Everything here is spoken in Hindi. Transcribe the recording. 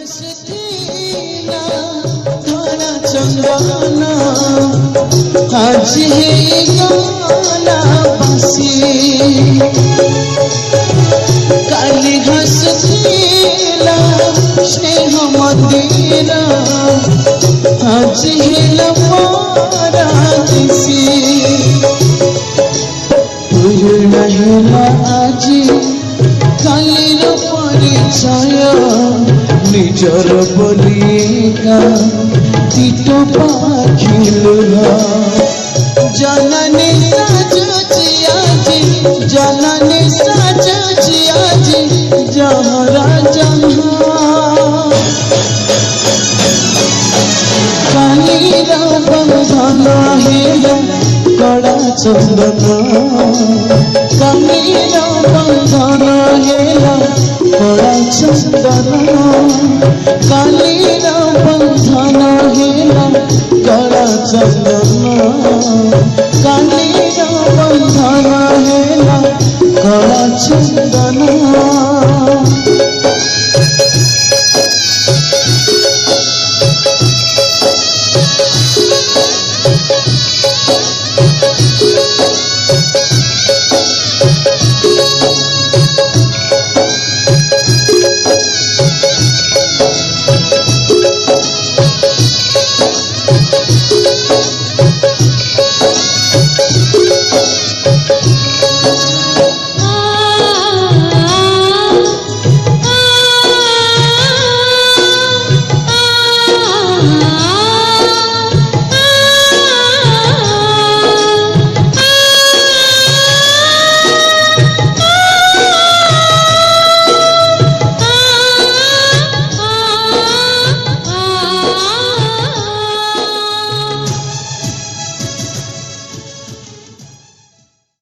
हसतीना थाना चंदना आज गाना बसी काली हसतीला स्नेह मदिरा आज लमारा दिसी पूर्ण हेला आज कालीर परिचय निजर बोलिका तीत पाखिलुहा जननी साजुची आजी जननी साजुची आजी जहरा जहाँ कालीर बंधन हेला कड़ा चंदन कालीर बंधन हेला कड़ा चंदन कालीर बंधन हेला कड़ा चंदन कालीर बंधन हेला कड़ा चंदन।